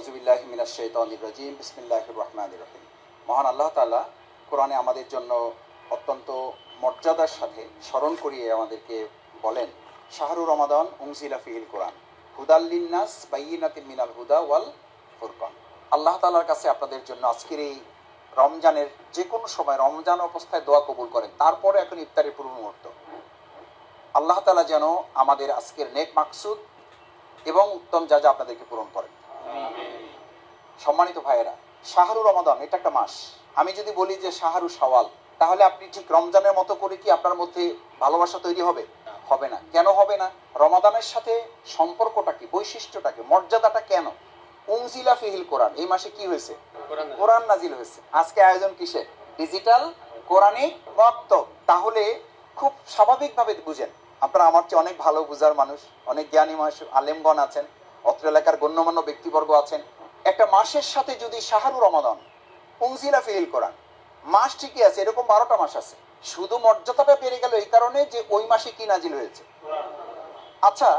আউযুবিল্লাহি মিনাশ শাইতানির রাজিম বিসমিল্লাহির রহমানির রহিম। মহান আল্লাহ তাআলা কোরআনে আমাদের জন্য অত্যন্ত মর্যাদার সাথে স্মরণ করিয়ে আমাদেরকে বলেন, শাহরুর রমাদান উনজিলা ফিহিল কোরআন হুদাল লিন্নাস বাইয়িনাতিন মিনাল হুদা ওয়াল ফুরকান। আল্লাহ তাআলার কাছে আপনাদের জন্য আজকের এই রমজানের যে কোনো সময় রমজান অবস্থায় দোয়া কবুল করেন, তারপরে এখন ইফতারের পূর্ব মুহূর্ত, আল্লাহ তাআলা যেন আমাদের আজকের নেক মাকসুদ এবং উত্তম যা যা আপনাদেরকে পূরণ করেন। সম্মানিত ভাইয়েরা, শাহরুর রমাদান এটা একটা মাস। আমি যদি বলি যে শাহরু শাওয়াল, তাহলে আপনি ঠিক রমজানের মতো করে কি আপনার মধ্যে ভালোবাসা তৈরি হবে? হবে না। কেন হবে না? রমাদানের সাথে সম্পর্কটা কি, বৈশিষ্ট্যটা কি, মর্যাদাটা কেন? উনজিলা ফিহিল কোরআন, এই মাসে কি হয়েছে? কোরআন নাজিল হয়েছে। আজকে আয়োজন কিসের? ডিজিটাল কোরআনিক মক্তব। তাহলে খুব স্বাভাবিকভাবে বুঝেন, আপনারা আমার চেয়ে অনেক ভালো বুঝার মানুষ, অনেক জ্ঞানী মানুষ, আলেমগণ আছেন, অত্র এলাকার গণ্যমান্য ব্যক্তিবর্গ আছেন। একটা মাসের সাথে যদি শাহরু রমাদান উনজিলা ফিহিল কোরআন, মাস ঠিকই আছে, এরকম 12টা মাস আছে, শুধু মর্যাদাটা বেড়ে গেল এই কারণে যে ওই মাসে কি নাজিল হয়েছে। আচ্ছা,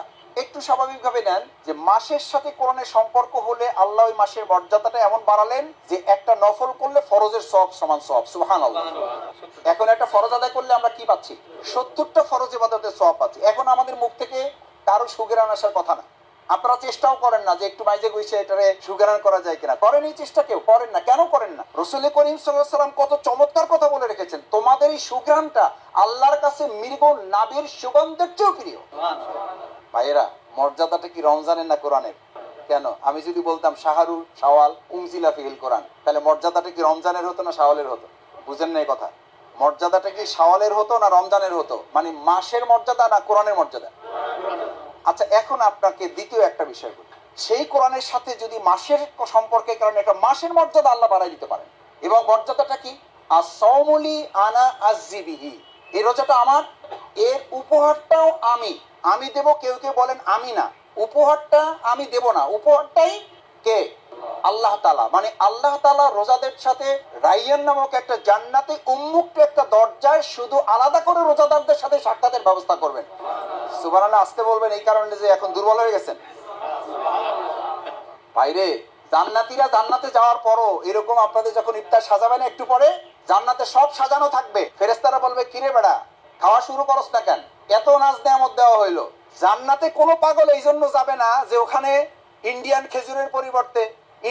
একটু স্বাভাবিকভাবে নেন যে মাসের সাথে কোরআনের সম্পর্ক হলে আল্লাহ ওই মাসের মর্যাদাটা এমন বাড়ালেন যে একটা নফল করলে ফরজের সওয়াব সমান সওয়াব। সুবহানাল্লাহ। এখন একটা ফরজ আদায় করলে আমরা কি পাচ্ছি? 70টা ফরজ ইবাদতের সওয়াব পাচ্ছি। এখন আমাদের মুখ থেকে কারো সুগেরান আসার কথা না। আপনারা চেষ্টাও করেন না যে একটু মাইজে গুইছে এটারে সুগেরান করা যায় কিনা। করেন এই চেষ্টা? কেউ করেন না। কেন করেন না? রাসূল করিম সাল্লাল্লাহু আলাইহি ওয়াসাল্লাম কত চমৎকার কথা বলে রেখেছেন, তোমাদের এই সুঘ্রাণটা আল্লাহর কাছে মৃগ নাবির সুগন্ধের চেয়েও প্রিয়। ভাইয়েরা, মর্যাদাটা কি রমজানের না কোরআনের? কেন? আমি যদি বলতাম শাহরু শাওয়াল উনজিলা ফিহিল কোরআন, তাহলে মর্যাদাটা কি রমজানের হতো না শাওয়ালের হতো? বুঝেন না এই কথা? মর্যাদাটা কি শাওয়ালের হতো না রমজানের হতো? মানে মাসের মর্যাদা না কোরআনের মর্যাদা? আচ্ছা, এখন আপনাকে দ্বিতীয় একটা বিষয় বলি, সেই কোরআনের সাথে যদি মাসের সম্পর্কের কারণে একটা মাসের মর্যাদা আল্লাহ বাড়াই দিতে পারেন। এবং মর্যাদাটা কি? আসসাউমুলি আনা আজিবিহি, এই রোজাটা আমার, এর উপহারটাও আমি দেব। কেউ কেউ বলেন আমি না, উপহারটা আমি দেব না, উপহারটাই কে? আল্লাহ তাআলা। মানে আল্লাহ তাআলা রোজাদের সাথে রাইয়ান নামক একটা জান্নাতে উন্মুক্ত একটা দরজায় শুধু আলাদা করে রোজাদারদের সাথে সাক্ষাতের ব্যবস্থা করবেন। সুবহানাল্লাহ। আসতে বলবেন, এই কারণে যে এখন দুর্বল হয়ে গেছেন। ভাইরে, জান্নাতীরা জান্নাতে যাওয়ার পরও এরকম আপনাদের যখন ইফতার সাজাবেন, একটু পরে জান্নাতে সব সাজানো থাকবে, ফেরেশতারা বলবে কিরে বেড়া, খাওয়া শুরু করস না কেন? এত নাজ নেয়ামত দেওয়া হইলো। জান্নাতে কোনো পাগল এই জন্য যাবে না যে ওখানে ইন্ডিয়ান খেজুরের পরিবর্তে,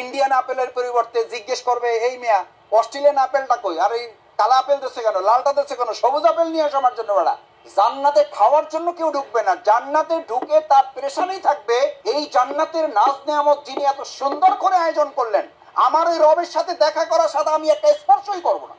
ইন্ডিয়ান আপেলের পরিবর্তে জিজ্ঞেস করবে, এই মিয়া অস্ট্রেলিয়ান আপেলটা কই, আর এই কালা আপেল দিচ্ছে কেন, লালটা দিচ্ছে কেন, সবুজ আপেল নিয়ে আসো আমার জন্য বেড়া। জান্নাতে খাওয়ার জন্য কেউ ঢুকবে না, জান্নাতে ঢুকে তার পেরেশানি থাকবে এই জান্নাতের নাজ নেয়ামত যিনি এত সুন্দর করে আয়োজন করলেন, আমার ওই রবের সাথে দেখা করার সাথে আমি একটা স্পর্শই করবো না।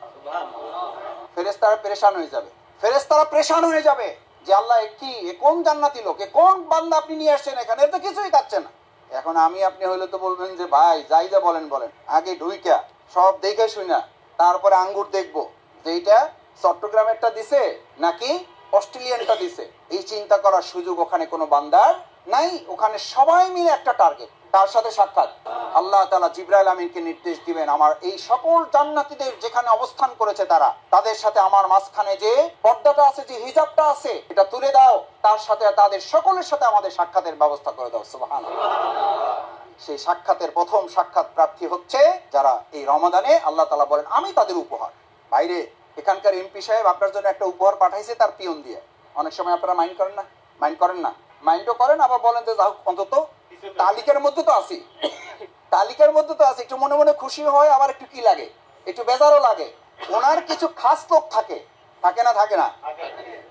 ফেরেশতারা পেরেশান হয়ে যাবে, ফেরেশতারা পেরেশান হয়ে যাবে যে আল্লাহ কি, এ কোন জান্নাতি লোক, এ কোন বান্দা আপনি নিয়ে আসছেন এখানে, এর তো কিছুই খাচ্ছে না। এখন আমি আপনি হইলে তো বলবেন যে ভাই যাই যা বলেন বলেন, আগে ঢুইকা সব দেখে শুনা তারপরে আঙ্গুর দেখবো যে এইটা চট্টগ্রামেরটা দিছে নাকি অস্ট্রেলিয়ানটা দিছে। এই চিন্তা করার সুযোগ ওখানে কোনো বান্দার নাই। ওখানে সবাই মিলে একটা টার্গেট, তার সাথে সাক্ষাৎ। আল্লাহ তাআলা জিবরাইল আমিনকে নির্দেশ দিবেন, আমার এই সকল জান্নাতীদের যেখানে অবস্থান করেছে তারা, তাদের সাথে আমার মাঝখানে যে পর্দাটা আছে, যে হিজাবটা আছে, এটা তুলে দাও, তার সাথে তাদের সকলের সাথে আমাদের সাক্ষাতের ব্যবস্থা করে দাও। সুবহানাল্লাহ। সেই সাক্ষাতের প্রথম সাক্ষাৎ প্রার্থী হচ্ছে যারা এই রমাদানে আল্লাহ তাআলা বলেন আমি তাদের উপহার। বাইরে এখানকার এমপি সাহেব আপনার জন্য একটা উপহার পাঠাইছে তার পিয়ন দিয়ে। অনেক সময় আপনারা মাইন্ড করেন না? মাইন্ডও করেন, আবার বলেন যে অন্তত তালিকার মধ্যে তো আছি, তালিকার মধ্যে তো আছে, একটু মনে মনে খুশি হয়, আবার একটু কি লাগে, একটু বেজারও লাগে। ওনার কিছু খাস লোক থাকে, থাকে না? থাকে না?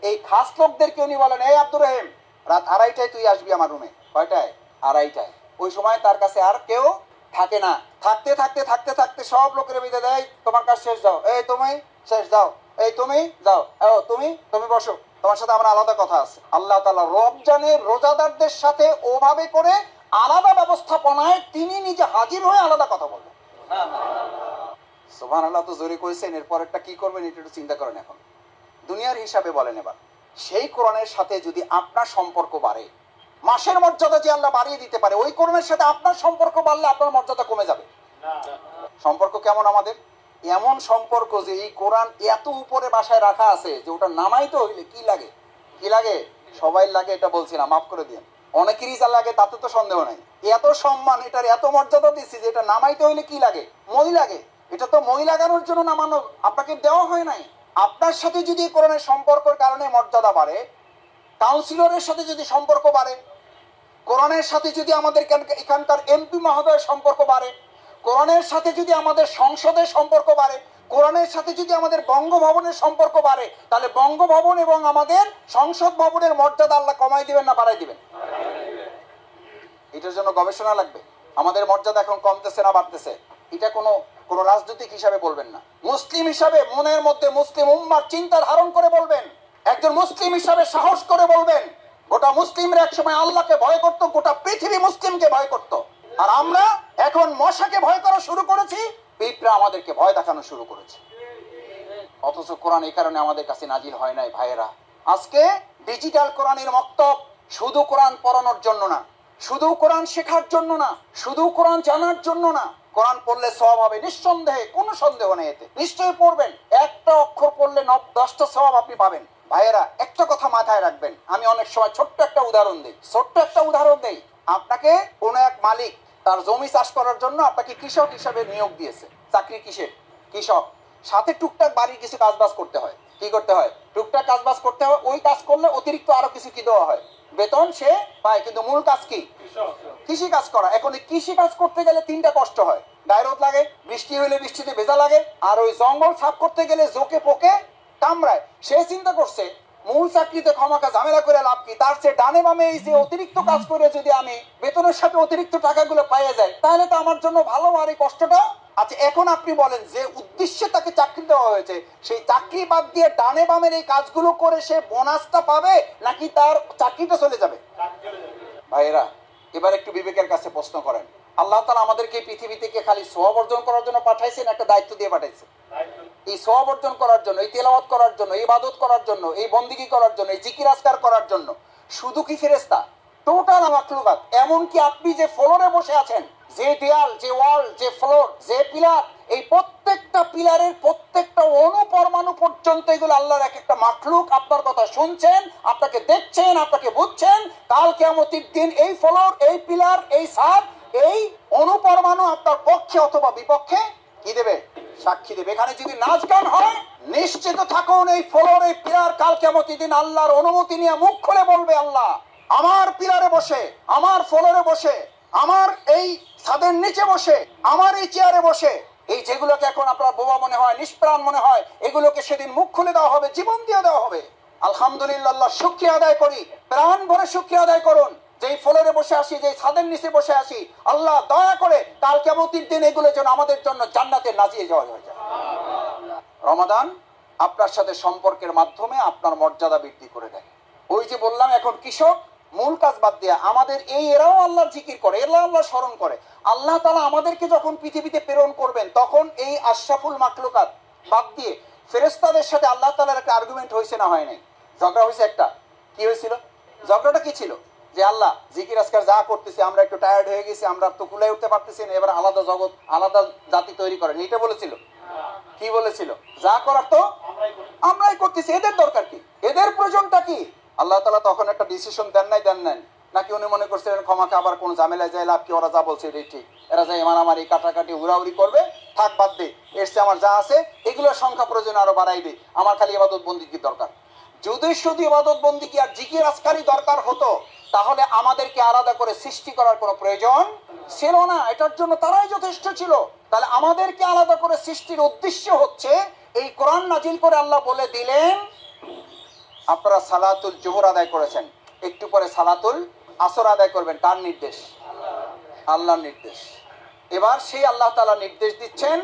এই খাস লোকদেরকে উনি বলেন, এই আব্দুর রহিম, রাত 2:30টায় তুই আসবি আমার রুমে। কয়টায়? 2:30টায়। ওই সময় তার কাছে আর কেউ থাকে না। থাকতে থাকতে থাকতে থাকতে সব লোকের বিদে দেয়, তোমার কাজ শেষ, যাও, এই তুমি শেষ, যাও, এই তুমি যাও, ও তুমি তুমি বসো, তোমার সাথে আমার আলাদা কথা আছে। আল্লাহ তাআলা রমজানের রোজাদারদের সাথে ওভাবে করে আলাদা ব্যবস্থাপনায় তিনি নিজে হাজির হয়ে আলাদা কথা বলবেন। সুবহানাল্লাহ। তো জোরে কইছেন, এরপর একটা কি করবেন এটা একটু চিন্তা করেন। এখন দুনিয়ার হিসাবে বলেন, এবার সেই কোরআনের সাথে যদি আপনার সম্পর্ক বাড়ে, মাসের মর্যাদা যে আল্লাহ বাড়িয়ে দিতে পারে, ওই কোরআনের সাথে আপনার সম্পর্ক বাড়লে আপনার মর্যাদা কমে যাবে। সম্পর্ক কেমন আমাদের? এমন সম্পর্ক যে এই কোরআন এত উপরে বাসায় রাখা আছে যে ওটা নামাইতে হইলে কি লাগে, কি লাগে, সবাই লাগে, এটা বলছি না, মাফ করে দিন। অনেকেরই যা লাগে তাতে তো সন্দেহ নাই। এত সম্মান, এটার এত মর্যাদা দিচ্ছি যে এটা নামাইতে হইলে কি লাগে? মই লাগে। এটা তো মই লাগানোর জন্য নামানো আপনাকে দেওয়া হয় নাই। আপনার সাথে যদি কোরআনের সম্পর্কের কারণে মর্যাদা বাড়ে, কাউন্সিলরের সাথে যদি সম্পর্ক বাড়ে, কোরআনের সাথে যদি আমাদের এখানকার এমপি মহোদয়ের সম্পর্ক বাড়ে, কোরআনের সাথে যদি আমাদের সংসদের সম্পর্ক বাড়ে, কোরআনের সাথে যদি আমাদের বঙ্গভবনের সম্পর্ক বাড়ে, তাহলে বঙ্গভবন এবং আমাদের সংসদ ভবনের মর্যাদা আল্লাহ কমাই দিবেন না বাড়াই দিবেন? এটার জন্য গবেষণা লাগবে। আমাদের মর্যাদা এখন কমতেছে না বাড়তেছে, এটা কোনো রাজনৈতিক হিসাবে বলবেন না। মুসলিম হিসাবে মনের মধ্যে মুসলিম উম্মার চিন্তা ধারণ করে বলবেন। একজন মুসলিম হিসাবে সাহস করে বলবেন। গোটা মুসলিমরা একসময় আল্লাহকে ভয় করত, গোটা পৃথিবী মুসলিমকে ভয় করত। আর আমরা এখন মশাকে ভয় করা শুরু করেছি, পিঁপড়া আমাদেরকে ভয় দেখানো শুরু করেছে। অথচ কোরআন এই কারণে আমাদের কাছে নাজিল হয় নাই ভাইয়েরা। আজকে ডিজিটাল কোরআনের মক্তব শুধু কোরআন পড়ানোর জন্য না, শুধু কোরআন শেখার জন্য না, শুধু কোরআন জানার জন্য না। কোরআন পড়লে সওয়াব হবে নিঃসন্দেহে, কোনো সন্দেহ নেই এতে। নিশ্চয়ই পড়বেন, একটা অক্ষর পড়লে 10টা সওয়াব আপনি পাবেন। ভাইয়েরা একটা কথা মাথায় রাখবেন, আমি অনেক সময় ছোট্ট একটা উদাহরণ দেই। আপনাকে কোনো এক মালিক তার জমি চাষ করার জন্য আপনাকে কৃষক হিসাবে নিয়োগ দিয়েছে। চাকরি কিসের? কৃষক। সাথে টুকটাক বাড়ির কিছু কাজবাজ করতে হয়। কি করতে হয়? টুকটাক কাজবাজ করতে হয়। ওই কাজ করলে অতিরিক্ত আরো কিছু কি দেওয়া হয়? বেতন সে পায়, কিন্তু মূল কাজ কি? কৃষি কাজ করা। এখন এই কৃষি কাজ করতে গেলে 3টা কষ্ট হয়। গায়ে রোদ লাগে, বৃষ্টি হইলে বৃষ্টিতে ভেজা লাগে, আর ওই জঙ্গল সাফ করতে গেলে জোকে পোকে কামড়ায়। সে চিন্তা করছে মূল চাকরিতে ক্ষমাকা ঝামেলা করে লাভ কি, তার চেয়ে ডানে বামে এই যে অতিরিক্ত কাজ করে যদি আমি বেতনের সাথে অতিরিক্ত টাকাগুলো পাইয়ে যাই, তাহলে তো আমার জন্য ভালো। আর এই কষ্টটা আচ্ছা, এখন আপনি বলেন যে উদ্দেশ্যে তাকে চাকরি দেওয়া হয়েছে, সেই চাকরি বাদ দিয়ে ডানে বামের এই কাজগুলো করে সে বোনাসটা পাবে নাকি তার চাকরিটা চলে যাবে? ভাইয়েরা, এবার একটু বিবেকের কাছে প্রশ্ন করেন। আল্লাহ তাআলা আমাদেরকে পৃথিবী থেকে খালি সওয়াব অর্জন করার জন্য পাঠাইছেন, একটা দায়িত্ব দিয়ে পাঠাইছেন। এই সওয়াব অর্জন করার জন্য, এই তেলাওয়াত করার জন্য, এই ইবাদত করার জন্য, এই বন্দেগী করার জন্য, এই জিকির আজকার করার জন্য। শুধু কি ফেরেশতা? টোটাল মাখলুকাত। এমনকি আপনি যে ফ্লোরে বসে আছেন, যে দেয়াল, যে ওয়াল, যে ফ্লোর, যে পিলার, এই প্রত্যেকটা পিলারের প্রত্যেকটা অণু পরমাণু পর্যন্ত এগুলো আল্লাহর এক একটা মাখলুক। আপনার কথা শুনছেন, আপনাকে দেখছেন, আপনাকে বুঝছেন। কাল কিয়ামতের দিন এই ফ্লোর, এই পিলার, এই ছাদ, এই অণু পরমাণু আপনার পক্ষে অথবা বিপক্ষে কি দেবে? সাক্ষী দেবে। এখানে যদি নাচ গান হয়, নিশ্চিত থাকুন এই ফ্লোর, এই পিলার কাল কিয়ামতের দিন আল্লাহর অনুমতি নিয়ে মুখ খুলে বলবে, আল্লাহ আমার পিলারে বসে, আমার ফ্লোরে বসে, আমার এই ছাদের নিচে বসে, আমার এই চেয়ারে বসে, এই যেগুলোকে এখন আপনার বোবা মনে হয়, নিষ্প্রাণ মনে হয়, এগুলোকে সেদিন মুখ খুলে দেওয়া হবে, জীবন দিয়ে দেওয়া হবে। আলহামদুলিল্লাহ, শুকরিয়া আদায় করি, প্রাণ ভরে শুকরিয়া আদায় করুন। যেই ফ্লোরে বসে আসি, যেই ছাদের নিচে বসে আসি, আল্লাহ দয়া করে কাল কিয়ামতের দিন এগুলো যেন আমাদের জন্য জান্নাতে নাজিয়ে যাওয়া হয়ে যায়। রমাদান আপনার সাথে সম্পর্কের মাধ্যমে আপনার মর্যাদা বৃদ্ধি করে দেয়। ওই যে বললাম, এখন কৃষক মূল কাজ বাদ দিয়ে আমাদের এরাও আল্লাহর জিকির করে, এরা আল্লাহ স্মরণ করে। আল্লাহ তাআলা আমাদেরকে যখন পৃথিবীতে প্রেরণ করবেন, তখন এই আশরাফুল মাখলুকাত বাদ দিয়ে ফেরেশতাদের সাথে আল্লাহ তাআলার একটা আর্গুমেন্ট হয়েছে না হয় নাই? ঝগড়া হয়েছে একটা। কি হয়েছিল? ঝগড়াটা কি ছিল? যে আল্লাহ জিকির আজকার যা করতেছি, আমরা একটু টায়ার্ড হয়ে গেছি, আমরা তো কুলাই উঠতে পারতেছি না, এবার আলাদা জগৎ, আলাদা জাতি তৈরি করেন, এটা বলেছিল। কি বলেছিল? যা করার তো আমরাই করতেছি, এদের দরকার কি, এদের প্রয়োজনটা কি? আল্লাহ তাআলা তখন একটা ডিসিশন দেন নাই নাকি উনি মনে করছিলেন ক্ষমাকে আবার কোন ঝামেলায় যায় লাভ কি, ওরা যা বলছে এটাই ঠিক, এরা যাই মারামারি কাটাকাটি উড়াউড়ি করবে, থাক বাদ দে, এর চেয়ে আমার যা আছে এগুলোর সংখ্যা প্রয়োজন আরো বাড়াই দে, আমার খালি ইবাদত বন্দেগী দরকার। যদি শুধু ইবাদত বন্দেগী আর জিকির আজকারই দরকার হতো, তাহলে আমাদেরকে আলাদা করে সৃষ্টি করার কোনো প্রয়োজন ছিল না। এটার জন্য তারাই যথেষ্ট ছিল। তাহলে আমাদেরকে আলাদা করে সৃষ্টির উদ্দেশ্য হচ্ছে এই কোরআন নাজিল করে আল্লাহ বলে দিলেন, আপনারা সালাতুল জোহর আদায় করেছেন, একটু পরে সালাতুল আসর আদায় করবেন। কার নির্দেশ? আল্লাহর নির্দেশ। এবার সেই আল্লাহ তাআলা নির্দেশ দিচ্ছেন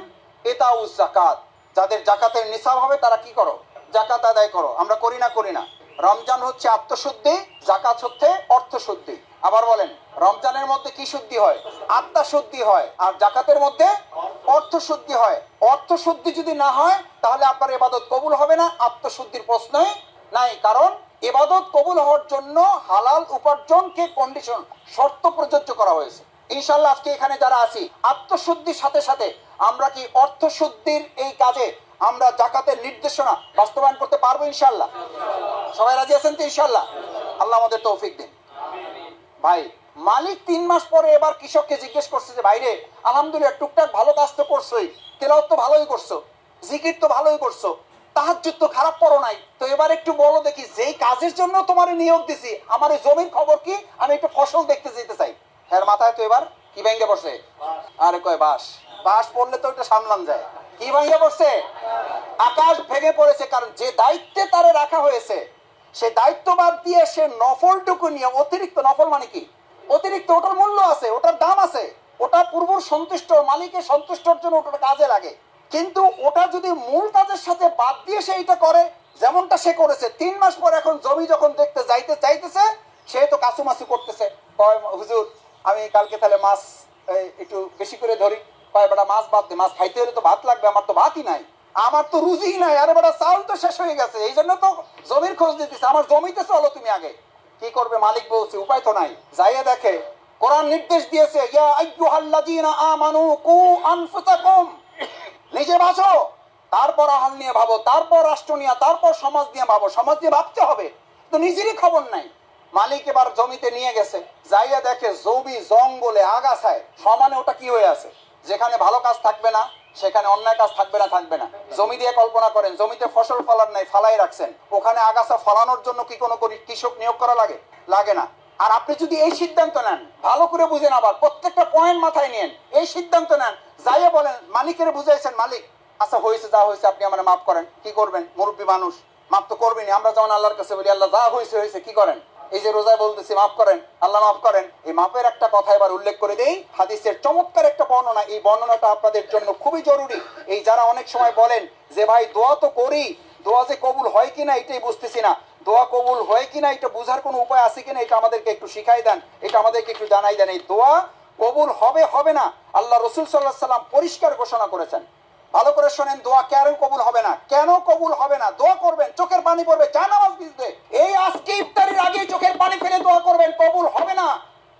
ইতাউজ যাকাত, যাদের যাকাতের নিসাব হবে তারা কি করো? যাকাত আদায় করো। আমরা করি না? রমজান হচ্ছে আত্মশুদ্ধি, যাকাত হচ্ছে অর্থশুদ্ধি। আবার বলেন, রমজানের মধ্যে কি শুদ্ধি হয়? আত্মা শুদ্ধি হয়। আর যাকাতের মধ্যে অর্থশুদ্ধি হয়। অর্থশুদ্ধি যদি না হয়, তাহলে আপনার ইবাদত কবুল হবে না। আত্মশুদ্ধির প্রশ্নই নাই, কারণ ইবাদত কবুল হওয়ার জন্য হালাল উপার্জনকে কন্ডিশন, শর্ত প্রযোজ্য করা হয়েছে। ইনশাআল্লাহ আজকে এখানে যারা আছি, আত্মশুদ্ধির সাথে সাথে আমরা কি অর্থশুদ্ধির এই কাজে আমরা যাকাতের নির্দেশনা বাস্তবায়ন করতে পারবো ইনশাআল্লাহ? সবাই রাজি আছেন তো ইনশাআল্লাহ? আল্লাহ আমাদের তৌফিক দিন। ভাই মালিক 3 মাস পরে এবার কৃষককে জিজ্ঞেস করছে যে ভাইরে আলহামদুলিল্লাহ টুকটাক ভালো কাজ তো করছোই, তেলাওয়াত তো ভালোই করছো, জিকির তো ভালোই করছো, তাহাজ্জুদ তো খারাপ করো নাই, তো এবার একটু বলো দেখি যেই কাজের জন্য তোমার নিয়োগ দিছি আমার এই জমির খবর কি, আমি একটু ফসল দেখতে যেতে চাই। এর মাথায় তো এবার কি ভেঙে পড়ছে? আরে কয় বাস, বাস পড়লে তো এটা সামলান যায়। কি ভেঙে পড়ছে? আকাশ ভেঙে পড়েছে। কারণ যে দায়িত্বে তারে রাখা হয়েছে সে দায়িত্ব বাদ দিয়ে সে নফলটুকু নিয়ে, অতিরিক্ত নফল মানে কি? অতিরিক্ত, ওটার মূল্য আছে, ওটার দাম আছে, ওটা পূর্ব সন্তুষ্ট মালিকের সন্তুষ্টর জন্য ওটা কাজে লাগে। কিন্তু ওটা যদি মূল কাজের সাথে বাদ দিয়ে সে এটা করে, যেমনটা সে করেছে 3 মাস পর এখন জমি যখন দেখতে যাইতে চাইতেছে সে তো কাসুমাসু করতেছে, কয় হুজুর আমি কালকে তাহলে মাছ একটু বেশি করে ধরি। কয় বেটা মাছ বাদ দে, মাছ খাইতে হলে তো ভাত লাগবে, আমার তো ভাতই নাই, আমার তো রুজিই নাই। আরে বেটা চাউল তো শেষ হয়ে গেছে, এই জন্য তো জমির খোঁজ দিতেছে, আমার জমিতে চলো তুমি আগে। কি করবে? মালিক বলছে উপায় তো নাই। যাইয়া দেখে কোরআন নির্দেশ দিয়েছে ইয়া আইয়ুহাল্লাযীনা আমানু কু আনফুসাকুম, নিজে বাঁচো, তারপর আহাল নিয়ে ভাবো, তারপর রাষ্ট্র নিয়ে, তারপর সমাজ নিয়ে ভাবো। সমাজ নিয়ে ভাবতে হবে, তো নিজেরই খবর নাই। মালিক এবার জমিতে নিয়ে গেছে, যাইয়া দেখে জমি জঙ্গলে আগাছায় সমানে ওটা কি হয়ে আছে। যেখানে ভালো কাজ থাকবে না সেখানে অন্যায় কাজ থাকবে না, থাকবে না। জমি দিয়ে কল্পনা করেন, জমিতে ফসল ফলার নাই, ফালাই রাখছেন, ওখানে আগাছা ফলানোর জন্য কি কোনো কৃষক নিয়োগ করা লাগে? লাগে না। আর আপনি যদি এই সিদ্ধান্ত নেন, ভালো করে বুঝেন, আবার প্রত্যেকটা পয়েন্ট মাথায় নিন, এই সিদ্ধান্ত নেন, যাইয়া বলেন মালিকের বুঝাইছেন, মালিক আচ্ছা হয়েছে যা হয়েছে আপনি আমার মাফ করেন। কি করবেন? মুরব্বী মানুষ, মাফ তো করবেনি। আমরা যেমন আল্লাহর কাছে বলি আল্লাহ যা হয়েছে হয়েছে, কি করেন? এই যে রোজায় বলতেছি মাফ করেন, আল্লাহ মাফ করেন। এই মাফের একটা কথা এবার উল্লেখ করে দেই, হাদিসের চমৎকার একটা বর্ণনা। এই বর্ণনাটা আপনাদের জন্য খুবই জরুরি। এই যারা অনেক সময় বলেন যে ভাই দোয়া তো করি, দোয়া যে কবুল হয় কিনা এটাই বুঝতেছি না, দোয়া কবুল হয় কিনা এটা বুঝার কোনো উপায় আছে কিনা এটা আমাদেরকে একটু শিখাই দেন, এটা আমাদেরকে একটু জানাই দেন। এই দোয়া কবুল হবে হবে না আল্লাহ রসুল সাল্লাল্লাহু আলাইহি সাল্লাম পরিষ্কার ঘোষণা করেছেন। ভালো করে শোনেন, দোয়া কেন কবুল হবে না? কেন কবুল হবে না? দোয়া করবেন, চোখের পানি পড়বে, জানামাজ ভিজবে, এই আজকে ইফতারির আগে চোখের পানি ফেলে দোয়া করবেন, কবুল হবে না।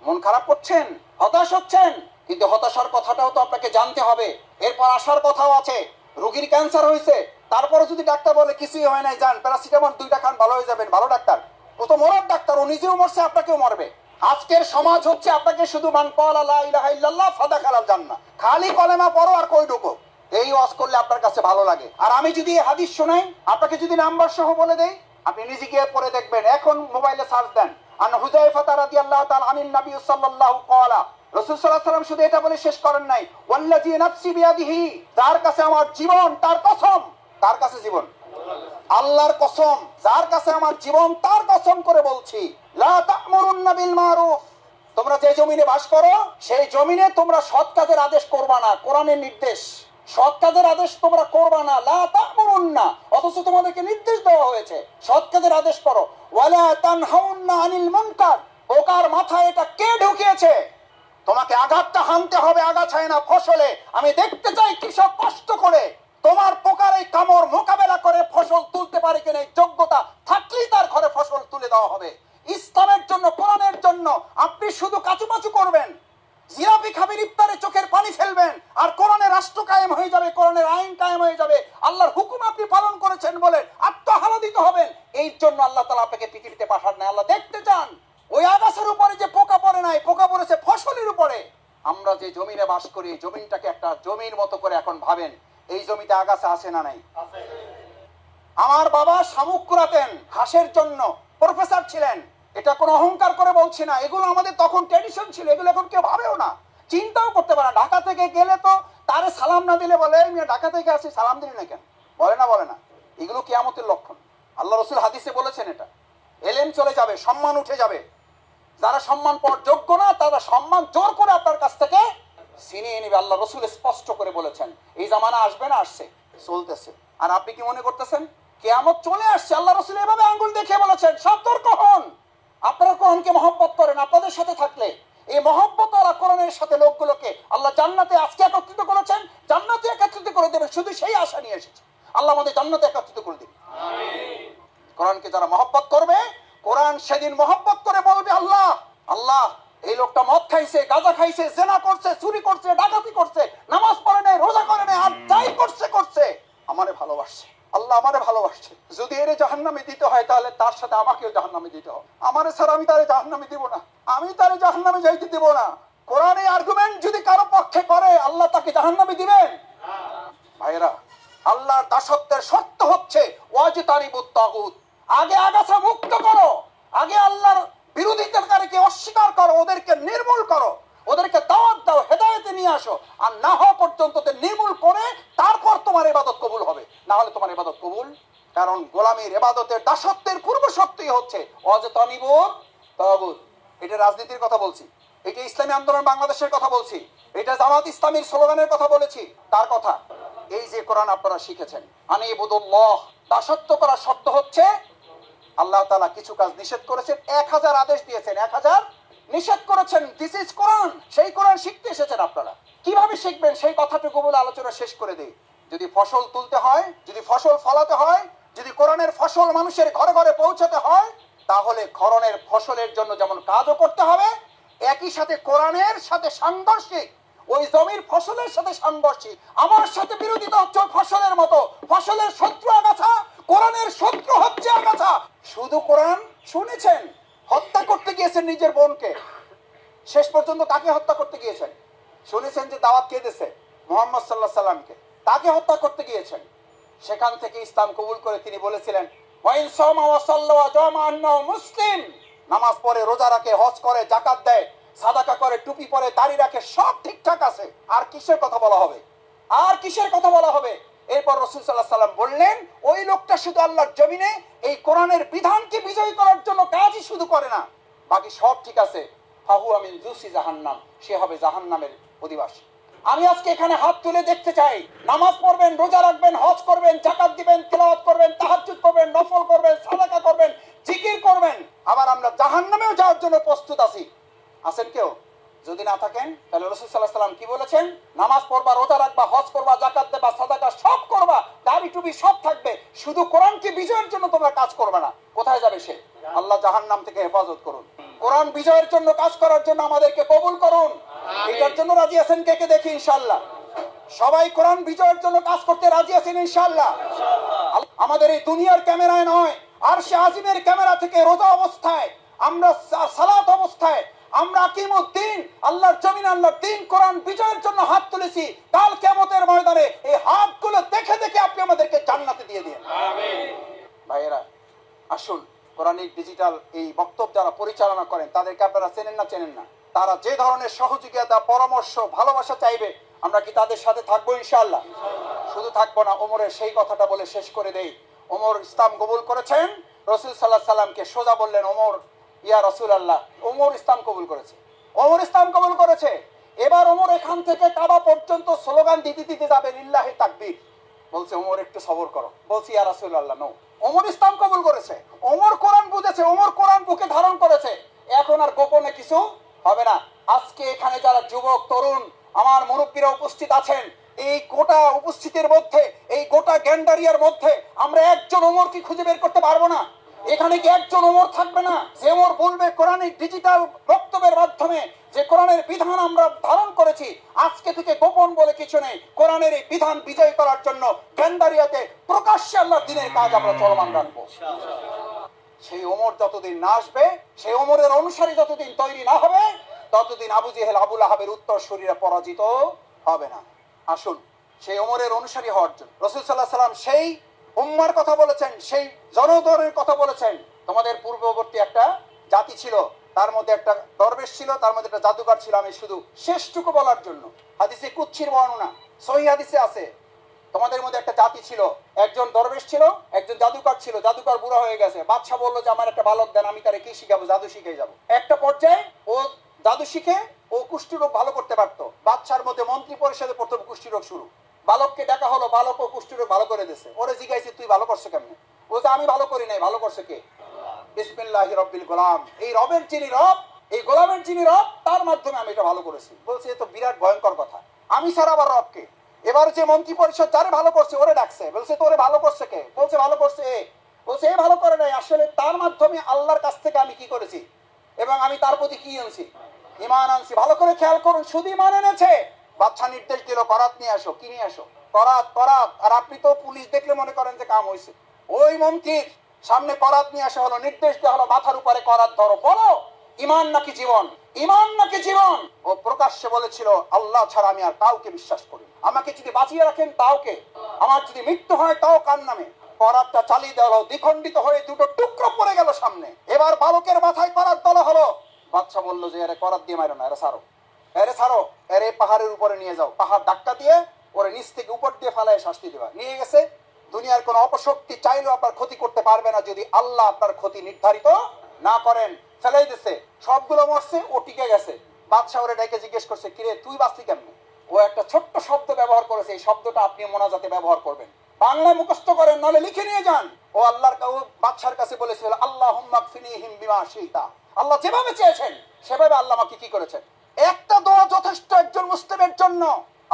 মন খারাপ করছেন, হতাশ হচ্ছেন, কিন্তু হতাশার কথাটাও তো আপনাকে জানতে হবে। এরপর আসার কথাও আছে। রোগীর ক্যান্সার হয়েছে, তারপরে যদি ডাক্তার বলে কিছুই হয় নাই, যান প্যারাসিটামল 2টা খান ভালো হয়ে যাবেন, ভালো ডাক্তার? ও তো মরার ডাক্তার, ও নিজেও মরছে, আপনাকেও মরবে। আজকের সমাজ হচ্ছে আপনাকে শুধু মান ক্বালা লা ইলাহা ইল্লাল্লাহ ফাদাখালাল জান্নাহ, খালি কলেমা পড়ো আর কই ঢুকো, এই ওয়াজ করলে আপনার কাছে ভালো লাগে। আর আমি যদি এই হাদিস শোনাই, আপনাকে যদি নাম্বার সহ বলে দেই, আপনি নিজে গিয়ে পড়ে দেখবেন, এখন মোবাইলে সার্চ দেন, আন হুযায়ফা রাদিয়াল্লাহু তাআলা আনিন নবী সাল্লাল্লাহু ক্বালা, রাসূল সাল্লাল্লাহু আলাইহি ওয়াসাল্লাম শুধু এটা বলে শেষ করেন নাই, ওয়াল্লাযী নাফসি বিয়াদিহি, যার কাছে আমার জীবন তার কসম, তার কাছে জীবন আল্লাহর কসম, যার কাছে আমার জীবন তার কসম করে বলছি, লা তা'মুরুন্না বিল মারুফ, তোমরা যে জমিনে বাস করো সেই জমিনে তোমরা সৎ কাজের আদেশ করবা না। কোরআনের নির্দেশ, সৎ কাজের আদেশ তোমরা করবা না, লা তা'মুরুন্না, অথচ তোমাদেরকে নির্দেশ দেওয়া হয়েছে সৎ কাজের আদেশ করো। ওয়ালা তানহাউন্না আনিল মুনকার, বোকার মাথায় এটা কে ঢুকিয়েছে? তোমাকে আঘাতটা হানতে হবে আগাছায় না ফসলে। আমি দেখতে চাই কৃষক কষ্ট করে তোমার পোকার এই কামড় মোকাবেলা করে ফসল তুলতে পারে কিনা, এই যোগ্যতা থাকলেই তার ঘরে ফসল তুলে দেওয়া হবে। ইসলামের জন্য, কোরআনের জন্য আপনি শুধু কাচুমাচু করবেন, জিলাপি খাবেন, ইফতারে চোখের পানি ফেলবেন, আর কোরআনের রাষ্ট্র কায়েম হয়ে যাবে, কোরআনের আইন কায়েম হয়ে যাবে, আল্লাহর হুকুম আপনি পালন করেছেন বলে আত্মহারাদিত হবেন। এই জন্য আল্লাহ তাআলা আপনাকে পৃথিবীতে পাঠান নাই। আল্লাহ দেখতে চান ওই আগাছার উপরে যে পোকা পড়ে নাই, পোকা পড়েছে ফসলের উপরে। আমরা যে জমিনে বাস করি, জমিনটাকে একটা জমির মতো করে এখন ভাবেন, এই জমিতে আগাছা আছে না নাই? আমার বাবা শামুক কুড়াতেন, হাঁসের জন্য প্রফেসর ছিলেন। এটা কোনো অহংকার করে বলছি না, এগুলো আমাদের তখন ট্র্যাডিশন ছিল, এগুলো এখন কেউ ভাবেও না, চিন্তাও করতে পারে না। ঢাকা থেকে গেলে তো তারে সালাম না দিলে বলে আমি ঢাকা থেকে আসি, সালাম দিলি না কেন? বলে না, বলে না। এগুলো কিয়ামতের লক্ষণ। আল্লাহ রাসূল হাদিসে বলেছেন এটা। এলেম চলে যাবে, সম্মান উঠে যাবে। যারা সম্মান পাওয়ার যোগ্য না তারা সম্মান জোর করে আপনার কাছ থেকে ছিনিয়ে নেবে। আল্লাহ রাসূল স্পষ্ট করে বলেছেন। এই জামানা আসবে না, আসছে, চলতেছে। আর আপনি কি মনে করতেছেন কিয়ামত চলে আসছে? আল্লাহ রাসূল এভাবে আঙ্গুল দেখিয়ে বলেছেন, সতর্ক হন। আপনারা কোরআনকে মহব্বত করেন, আপনাদের সাথে থাকলে এই মহব্বত ওরা কোরআনের সাথে লোকগুলোকে আল্লাহ জান্নাতে আজকে একত্রিত করেছেন, জান্নাতে একত্রিত করে দেবেন, শুধু সেই আশা নিয়ে এসেছে। আল্লাহ আমাদের জান্নাতে একত্রিত করে দিন। কোরআনকে যারা মহব্বত করবে, কোরআন সেদিন মহব্বত করে বলবে, আল্লাহ আল্লাহ এই লোকটা মদ খাইছে, গাঁজা খাইছে, জেনা করছে, চুরি করছে, ডাকাতি করছে, নামাজ পড়ে নাই, রোজা করে নাই, আর যাই করছে করছে, আমারে ভালোবাসছে, আল্লাহ আমারে ভালোবাসছে। যদি এর জাহান্নামে দিতে হয় তাহলে তার সাথে আমাকেও জাহান্নামে দিতে হবে। আমারে ছাড়া আমি তারে জাহান্নামে দিব না। আমি তার জাহান্নামে যাইতে দেব না। কোরআনে আর্গুমেন্ট যদি কারো পক্ষে করে আল্লাহ তাকে জাহান্নামে দিবেন? ভাইরা, আল্লাহর দাসত্বের শর্ত হচ্ছে ওয়াজিতারিবুত তাগুত। আগে আগাছা মুক্ত করো, আগে আল্লাহর বিরোধিতাকারীকে অস্বীকার করো, ওদেরকে নির্মূল করো, ওদেরকে দাওয়াত দাও, হেদায়েতে নিয়ে আসো। আর না হওয়া পর্যন্ত নির্মূল করে তারপর তোমার ইবাদত কবুল হবে, না হলে তোমার ইবাদত কবুল। কারণ গোলামীর ইবাদতের দাসত্বের পূর্ব শর্তই হচ্ছে ওয়াজিতারিবুত তাগুত। এটা রাজনীতির কথা বলছি, এটা ইসলামী আন্দোলন বাংলাদেশের কথা বলছি, এটা জামাত ইসলামীর স্লোগানের কথা বলেছি, তার কথা। এই যে কোরআন আপনারা শিখেছেন, আনিবুদুল্লাহ, দাসত্ব করার শর্ত হচ্ছে আল্লাহ তাআলা কিছু কাজ নিষেধ করেছেন, 1000 আদেশ দিয়েছেন, 1000 নিষেধ করেছেন। দিস ইজ কোরআন। সেই কোরআন শিখতে এসেছেন আপনারা। কিভাবে শিখবেন সেই কথাটুকু বলে আলোচনা শেষ করে দেই। যদি ফসল তুলতে হয়, যদি ফসল ফলাতে হয়, যদি কোরআনের ফসল মানুষের ঘরে ঘরে পৌঁছাতে হয়, তাহলে কোরআনের ফসলের জন্য যেমন কাজও করতে হবে, একই সাথে কোরআনের সাথে সাংঘর্ষিক ওই জমির ফসলের সাথে সাংঘর্ষিক। আমার সাথে বিরোধিতা হচ্ছে ফসলের মতো। ফসলের শত্রু আগাছা, কোরআনের শত্রু হচ্ছে আগাছা। শুধু কোরআন শুনেছেন, হত্যা করতে গিয়েছেন নিজের বোনকে। শেষ পর্যন্ত কাকে হত্যা করতে গিয়েছেন? শুনেছেন যে দাওয়াত কে দিয়েছে? মুহাম্মদ সাল্লাল্লাহু আলাইহি সাল্লামকে। তাকে হত্যা করতে গিয়েছেন। সেখান থেকে ইসলাম কবুল করে তিনি বলেছিলেন, ওয়াইন সামা ওয়া সাল্লা ওয়া জামা আন্নাহু মুসলিম। নামাজ পড়ে, রোজা রাখে, হজ করে, যাকাত দেয়, সাদাকা করে, টুপি পরে, দাড়ি রাখে, সব ঠিকঠাক আছে। আর কিসের কথা বলা হবে? আর কিসের কথা বলা হবে? এরপর রাসূল সাল্লাল্লাহু আলাইহি সাল্লাম বললেন, ওই লোকটা শুধু আল্লাহর জমিনে এই কোরআনের বিধানকে বিজয় করার জন্য কাজই শুধু করে না, বাকি সব ঠিক আছে। ফাহুয়া মিন জুসি জাহান্নাম, সে হবে জাহান্নামের অধিবাসী। আমি আজকে এখানে হাত তুলে দেখতে চাই, নামাজ পড়বেন, রোজা রাখবেন, হজ করবেন, যাকাত দিবেন, তিলাওয়াত করবেন, তাহাজ্জুদ করবেন, নফল করবেন, সাদাকা করবেন, জিকির করবেন, আবার আমরা জাহান্নামেও যাওয়ার জন্য প্রস্তুত আছি। আছেন কেউ? যদি না থাকেন তাহলে রাসূল সাল্লাল্লাহু আলাইহি সাল্লাম কি বলেছেন? নামাজ পড়বা, রোজা রাখবা, হজ করবা, যাকাত দেবা, সাদাকা সব করবা, দাড়ি টুপি সব থাকবে, শুধু কোরআনকে বিজয়ের জন্য তোমরা কাজ করবে না। কোথায় যাবে সে? আল্লাহ জাহান্নাম থেকে হেফাজত করুন। কোরআন বিজয়ের জন্য কাজ করার জন্য আমাদেরকে কবুল করুন। এটার জন্য রাজি আছেন কে কে? দেখি ইনশাআল্লাহ। সবাই কোরআন বিজয়ের জন্য কাজ করতে রাজি আছেন ইনশাআল্লাহ। আমাদের এই দুনিয়ার ক্যামেরায় নয়, আরশে আজিমের ক্যামেরা থেকে রোজা অবস্থায়, আমরা সালাত অবস্থায়, আমরা কিয়ামুদ্দিন আল্লাহর জমিন, আল্লাহর দ্বীন, কোরআন বিজয়ের জন্য হাত তুলেছি। কাল কিয়ামতের ময়দানে এই হাতগুলো দেখে দেখে আপনি আমাদেরকে জান্নাতে দিয়ে দিন। আমিন। ভাইয়েরা, আসুন, কোরআনিক ডিজিটাল এই বক্তব্য যারা পরিচালনা করেন তাদেরকে আপনারা চেনেন না? চেনেন না? তারা যে ধরনের সহযোগিতা, পরামর্শ, ভালোবাসা চাইবে, আমরা কি তাদের সাথে থাকবো ইনশাআল্লাহ? শুধু থাকবো না, ওমরের সেই কথাটা বলে শেষ করে দেই। ওমর ইসলাম কবুল করেছেন, রাসূল সাল্লাল্লাহু আলাইহি সাল্লামকে সোজা বললেন, ওমর, ইয়া রাসূলুল্লাহ, ওমর ইসলাম কবুল করেছে, ওমর ইসলাম কবুল করেছে। এবার ওমর এখান থেকে কাবা পর্যন্ত স্লোগান দিতে দিতে যাবে, লিল্লাহি তাকবীর। বলছে ওমর একটু সবর করো। বলছি ইয়া রাসূলুল্লাহ, নো, ওমর ইসলাম কবুল করেছে, ওমর কোরআন বুঝেছে, ওমর কোরআন বুকে ধারণ করেছে। এখন আর গোপনে কিছু হবে না। আজকে এখানে যারা যুবক, তরুণ, আমার মুরব্বীরা উপস্থিত আছেন, এই গোটা উপস্থিতির মধ্যে, এই গোটা গ্যান্ডারিয়ার মধ্যে আমরা একজন ওমর কি খুঁজে বের করতে পারবো না? এখানে কি একজন ওমর থাকবে না যে ওমর বলবে কোরআনিক ডিজিটাল বক্তব্যের মাধ্যমে যে কোরআনের বিধান আমরা ধারণ করেছি, আজকে থেকে গোপন বলে কিছু নেই, কোরআনের এই বিধান বিজয় করার জন্য গ্যান্ডারিয়াতে প্রকাশ্যে আল্লাহর দ্বীনের কাজ আমরা চলমান রাখবো। সেই ওমর যতদিন না আসবে, সেই ওমরের অনুসারী যতদিন তৈরি না হবে, ততদিন আবু জেহেল, আবু লাহাবের উত্তর শরীরে পরাজিত হবে না। আসুন, সেই ওমরের অনুসারী হওয়ার জন্য রাসূল সাল্লাল্লাহু আলাইহি সাল্লাম সেই উম্মার কথা বলেছেন, সেই জনগণের কথা বলেছেন। তোমাদের পূর্ববর্তী একটা জাতি ছিল, তার মধ্যে একটা দরবেশ ছিল, তার মধ্যে একটা জাদুকর ছিল। আমি শুধু শেষটুকু বলার জন্য, হাদিসে কুদসির বর্ণনা, সহিহ হাদিসে আছে, তোমাদের মধ্যে একটা জাতি ছিল, একজন দরবেশ ছিল, একজন জাদুকর ছিল। জাদুকর বুড়া হয়ে গেছে, বাদশা বললো যে আমার একটা বালক দেন, আমি তারে কি শিখাবো? জাদু শিখে যাবো। একটা পর্যায়ে ও জাদু শিখে ও কুষ্ঠরোগ ভালো করতে পারতো। বাদশার মধ্যে মন্ত্রী পরিষদে প্রথম কুষ্ঠরোগ শুরু। বালককে ডাকা হলো, বালক ও কুষ্ঠরোগ ভালো করে দিয়েছে। ওরে জিজ্ঞাসা, তুই ভালো করছো কেমনে? বলছে আমি ভালো করি নাই, ভালো করছে কে? বিসমিল্লাহির রব্বিল গোলাম, এই রবের যিনি রব, এই গোলামের যিনি রব, তার মাধ্যমে আমি এটা ভালো করেছি। বলছে এ তো বিরাট ভয়ঙ্কর কথা, আমি ছাড়া আবার রবকে? এবার যে মন্ত্রী পরিষদ যারে ভালো করছে ওরে ডাকছে, বলছে তোরে ভালো করছে কে? বলছে ভালো করছে এ। বলছে এ ভালো করে নাই, আসলে তার মাধ্যমে আল্লাহর কাছ থেকে আমি কি করেছি এবং আমি তার প্রতি কি আনছি? ঈমান আনছি। ভালো করে খেয়াল করুন, শুধু ঈমান এনেছে। বাদশা নির্দেশ দিল, করাত নিয়ে আসো। কি নিয়ে আসো? করাত। করাত। আর আপনি তো পুলিশ দেখলে মনে করেন যে কাম হয়েছে। ওই মন্ত্রীর সামনে করাত নিয়ে আসা হলো, নির্দেশ দেওয়া হলো, মাথার উপরে করাত ধরো, বলো ইমান নাকি জীবন, ইমান নাকি জীবন। ও প্রকাশ্যে বলেছিল আল্লাহ ছাড়া আমি আর কাউকে বিশ্বাস করি না। আমাকে যদি বাঁচিয়ে রাখেন তাওকে, আমার যদি মৃত্যু হয় তাও কার নামে। করাতটা চালিয়ে দেওয়া হলো, দ্বিখণ্ডিত হয়ে দুটো টুকরো পড়ে গেল সামনে। এবার বালকের মাথায় করাত তোলা হলো। বাদশা বলল যে আরে করাত দিয়ে মারো না, এরে ছাড়ো, এরে ছাড়ো, এরে পাহাড়ের উপরে নিয়ে যাও, পাহাড় ধাক্কা দিয়ে ওরে নিচ থেকে উপর দিয়ে ফালায় শাস্তি দেওয়া। নিয়ে গেছে। দুনিয়ার কোন অপশক্তি চাইলেও আপনার ক্ষতি করতে পারবে না যদি আল্লাহ আপনার ক্ষতি নির্ধারিত না করেন। ফেলাই দিছে, সবগুলো মরছে, ও টিকে গেছে। বাদশা ওরে ডেকে জিজ্ঞেস করছে কিরে তুই বাঁচলি কেমনে? ও একটা ছোট্ট শব্দ ব্যবহার করেছে, এই শব্দটা আপনি মোনাজাতে ব্যবহার করবেন, বাংলা মুখস্থ করেন, নাহলে লিখে নিয়ে যান। ও আল্লাহর বাদশার কাছে বলেছিল আল্লাহুম্মা কফিনিহিম বিমা শিতা, আল্লাহ যেভাবে চেয়েছেন সেভাবে আল্লাহ আমাকে কি করেছেন। একটা দোয়া যথেষ্ট একজন মুসলিমের জন্য।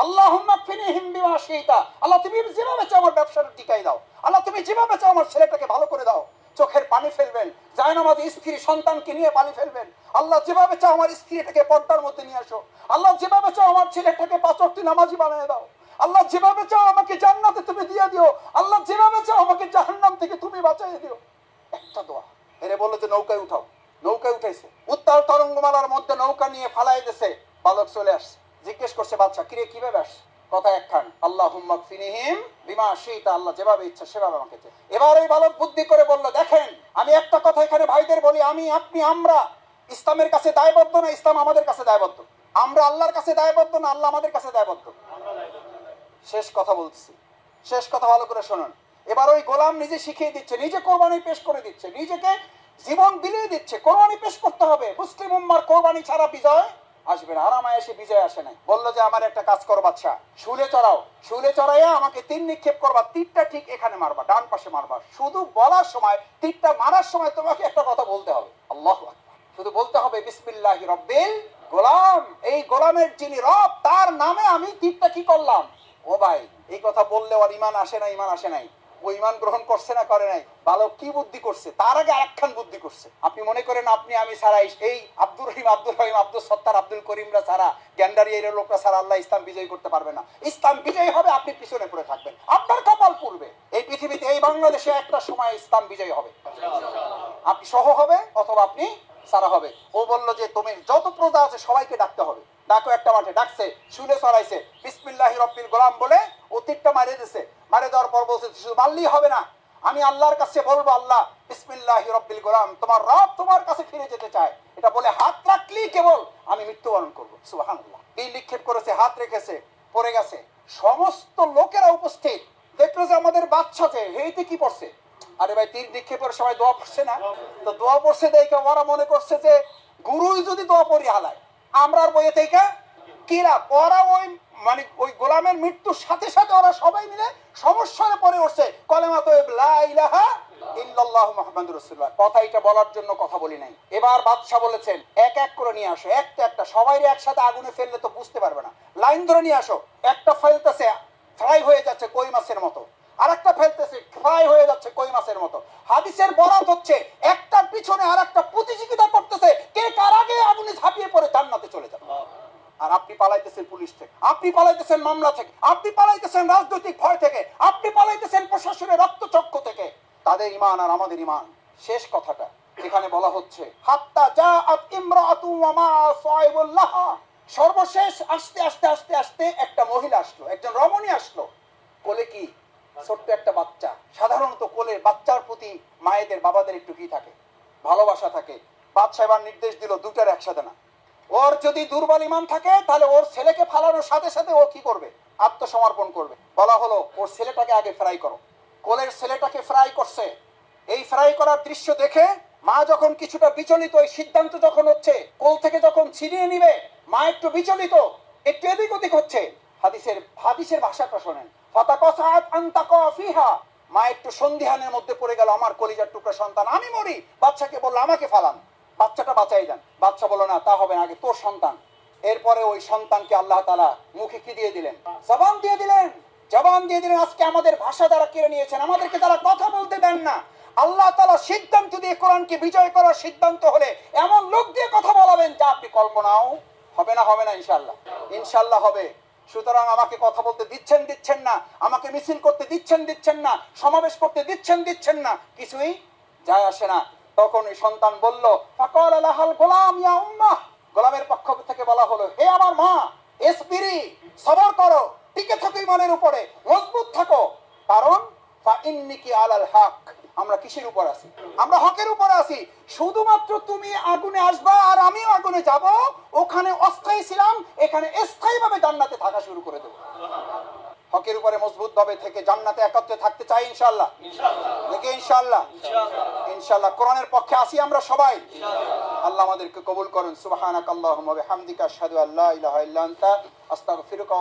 আল্লাহুম্মা কফিনিহিম বিমা শিতা, আল্লাহ তুমি যেভাবে চাও আমার ব্যবসাটা টিকাই দাও, আল্লাহ তুমি যেভাবে চাও আমার ছেলেটাকে ভালো করে দাও। চোখের পানি ফেলবেন, জায়নামাজে স্ত্রী সন্তানকে নিয়ে পানি ফেলবেন। আল্লাহ যেভাবে চাও আমার স্ত্রীটাকে পর্দার মধ্যে নিয়ে আসো, আল্লাহ যেভাবে চাও আমার ছেলেটাকে 5 ওয়াক্ত নামাজি বানিয়ে দাও, আল্লাহ যেভাবে চাও আমাকে জান্নাতে তুমি দিয়ে দিও, আল্লাহ যেভাবে চাও আমাকে জাহান্নাম থেকে তুমি বাঁচিয়ে দিও। একটা দোয়া। এরে বললো যে নৌকায় উঠাও, নৌকায় উঠাইছে, উত্তাল তরঙ্গমালার মধ্যে নৌকা নিয়ে ফালাই দিয়েছে। বালক চলে আসছে, জিজ্ঞেস করছে বাদশা কিরে কিভাবে আসছে? কথা একখান, আল্লাহুম্মা কফিনিহিম বিমা শিতা, আল্লাহ যেভাবে ইচ্ছা সেভাবে আমাকে দে। এবার ওই বালক বুদ্ধি করে বলল দেখেন আমি একটা কথা এখানে ভাইদের বলি, আমি আপনি আমরা ইসলামের কাছে দায়বদ্ধ না ইসলাম আমাদের কাছে দায়বদ্ধ? আমরা আল্লাহর কাছে দায়বদ্ধ না আল্লাহ আমাদের কাছে দায়বদ্ধ? শেষ কথা বলতেছি, শেষ কথা ভালো করে শুনুন। এবার ওই গোলাম নিজে শিখিয়ে দিচ্ছে, নিজে কোরবানি পেশ করে দিচ্ছে, নিজেকে জীবন বিলিয়ে দিচ্ছে। কোরবানি পেশ করতে হবে, মুসলিম উম্মার কোরবানি ছাড়া বিজয় আসবে না। আরামায় এসে বিজয় আসে নাই। বললো যে আমার একটা কাজ করো বাদশা, শুলে চড়াও, শুলে চড়াইয়া আমাকে তীর নিক্ষেপ করবা, তীরটা ঠিক এখানে মারবা, ডান পাশে মারবা। শুধু বলার সময়, তীরটা মারার সময় তোমাকে একটা কথা বলতে হবে, আল্লাহু আকবার। শুধু বলতে হবে বিসমিল্লাহি রাব্বিল গোলাম, এই গোলামের যিনি রব তার নামে আমি তীরটা কি করলাম। ও ভাই এই কথা বললে ওর ইমান আসে না, ইমান আসে নাই। ও ইমান গ্রহণ করছে না করে নাই? বালক কি বুদ্ধি করছে, তার আগে আরেকখান বুদ্ধি করছে। আপনি মনে করেন আপনি আমি ছাড়া, এই আব্দুর রহিম, আব্দুল সত্তার, আব্দুল করিমরা ছাড়া, গ্যান্ডারি এর লোকরা ছাড়া আল্লাহ ইসলাম বিজয় করতে পারবে না। ইসলাম বিজয় হবে, আপনি পিছনে পড়ে থাকবেন, আপনার কপাল পূর্বে। এই পৃথিবীতে, এই বাংলাদেশে একটা সময় ইসলাম বিজয় হবে, আপনি সহ হবে অথবা আপনি সারা হবে। ও বললো যে তুমি যত প্রজা আছে সবাইকে ডাকতে হবে, ডাকো একটা মাঠে। ডাকছে, শুলে চড়াইছে, বিসমিল্লাহি রাব্বিল গোলাম বলে ও তীরটা মারিয়ে দিছে। মারিয়ে দেওয়ার পর বলছে শুধু মারলেই হবে না, আমি আল্লাহর কাছে বলবো আল্লাহ বিসমিল্লাহি রাব্বিল গোলাম, তোমার রব তোমার কাছে ফিরে যেতে চায়, এটা বলে হাত রাখলেই কেবল আমি মৃত্যুবরণ করবো। সুবহানাল্লাহ। এই নিক্ষেপ করেছে, হাত রেখেছে, পড়ে গেছে। সমস্ত লোকেরা উপস্থিত, দেখলো যে আমাদের বাচ্চা যে হেইতে কি পড়ছে। আরে ভাই তীর নিক্ষেপের সময় দোয়া পড়ছে না? তো দোয়া পড়ছে দেখে ওরা মনে করছে যে গুরুই যদি দোয়া পড়ি হালায়, আমরা আর বইয়ে থেকে কিরা ওরা ওই মানে ওই গোলামের মৃত্যুর সাথে সাথে ওরা সবাই মিলে সমস্যায় পড়ে উঠছে, কলেমা তো লা ইলাহা ইল্লাল্লাহু মুহাম্মাদুর রাসূলুল্লাহ। কথা এটা বলার জন্য কথা বলি নাই। এবার বাদশা বলেছেন এক এক করে নিয়ে আসো, একটা একটা, সবাই একসাথে আগুনে ফেললে তো বুঝতে পারবে না, লাইন ধরে নিয়ে আসো। একটা ফেলতেছে ফ্রাই হয়ে যাচ্ছে কই মাছের মতো, আরেকটা ফেলতেছে ফ্রাই হয়ে যাচ্ছে কই মাছের মতো। হাদিসের বরাত হচ্ছে একটার পিছনে আরেকটা প্রতিযোগিতা করতেছে, কে কার আগে আগুনে ঝাঁপিয়ে পড়ে জান্নাতে চলে যাবে। আর আপনি পালাইতেছেন পুলিশ থেকে, আপনি পালাইতেছেন মামলা থেকে, আপনি পালাইতেছেন রাজনৈতিক ভয় থেকে, আপনি পালাইতেছেন প্রশাসনের রক্তচক্ষু থেকে। তাদের ঈমান আর আমাদের ঈমান। শেষ কথাটা এখানে বলা হচ্ছে হাত্তা জাআত ইমরাআতু ওয়া মা সাইবুল্লাহ, সর্বশেষ আস্তে আস্তে আস্তে আস্তে একটা মহিলা আসলো, একজন রমণী আসলো, কোলে কি ছোট্ট একটা বাচ্চা। সাধারণত কোলে বাচ্চার প্রতি মায়েদের বাবাদের একটু কি থাকে, ভালোবাসা থাকে। বাদশা এবার নির্দেশ দিল দুটার একসাথে না, ওর যদি দুর্বল ঈমান থাকে তাহলে ওর ছেলেকে ফালানোর সাথে সাথে ও কি করবে, আত্মসমর্পণ করবে। বলা হলো ওর ছেলেটাকে আগে ফ্রাই করো। কোলের ছেলেটাকে ফ্রাই করছে। এই ফ্রাই করার দৃশ্য দেখে মা যখন কিছুটা বিচলিত, ওই সিদ্ধান্ত যখন হচ্ছে কোল থেকে যখন ছিনিয়ে নিবে, মা একটু বিচলিত, একটু এদিক ওদিক হচ্ছে। হাদিসের ভাষাটা শোনেন, ফাতাকাসাত আনতাকা ফিহা, মা একটু সন্দিহানের মধ্যে পড়ে গেল, আমার কলিজার টুকরা সন্তান, আমি মরি। বাচ্চাকে বলল আমাকে ফালান, বাচ্চাটা বাঁচাই দেন। বাচ্চা বলল না, তা হবে না, আগে তোর সন্তান। এরপরে ওই সন্তানকে আল্লাহ তাআলা মুখে কি দিয়ে দিলেন, জবান দিয়ে দিলেন, জবান দিয়ে দিলেন। আজকে আমাদের ভাষা দ্বারা কেড়ে নিয়েছেন, আমাদেরকে তারা কথা বলতে দেন না। আল্লাহ তাআলা সিদ্ধান্ত দিয়ে কোরআনকে বিজয় করার সিদ্ধান্ত হলে এমন লোক দিয়ে কথা বলাবেন যা আপনি কল্পনাও হবে না। হবে না ইনশাআল্লাহ? ইনশাআল্লাহ হবে। সুতরাং আমাকে কথা বলতে দিচ্ছেন না, আমাকে মিছিল করতে দিচ্ছেন না, সমাবেশ করতে দিচ্ছেন না, কিছুই যায় আসে না। তখন ওই সন্তান বলল, ফাকাল লাহাল গোলাম ইয়া উম্মাহ, গোলামের পক্ষ থেকে বলা হলো, হে আমার মা, ইসবিরি, সবর করো, টিকে থাকো ইমানের উপরে, মজবুত থাকো, কারণ ফাইন্নিকি আলাল হক, আমরা কিসের উপর আছি? আমরা হকের উপর আছি। শুধুমাত্র তুমি আগুনে আসবা আর আমিও আগুনে যাব, ওখানে অস্থায়ী ছিলাম, এখানে স্থায়ীভাবে জান্নাতে থাকা শুরু করে দেব। হকের উপরে মজবুত ভাবে থেকে জান্নাতে একত্রে থাকতে চাই ইনশাআল্লাহ। দেখে ইনশাআল্লাহ, ইনশাআল্লাহ কোরআনের পক্ষে আসি আমরা সবাই। আল্লাহ আমাদেরকে কবুল করুন। সুবহানাকাল্লাহুম্মা ওয়া বিহামদিকা আশহাদু আল্লা ইলাহা ইল্লা আনতা আস্তাগফিরুকা।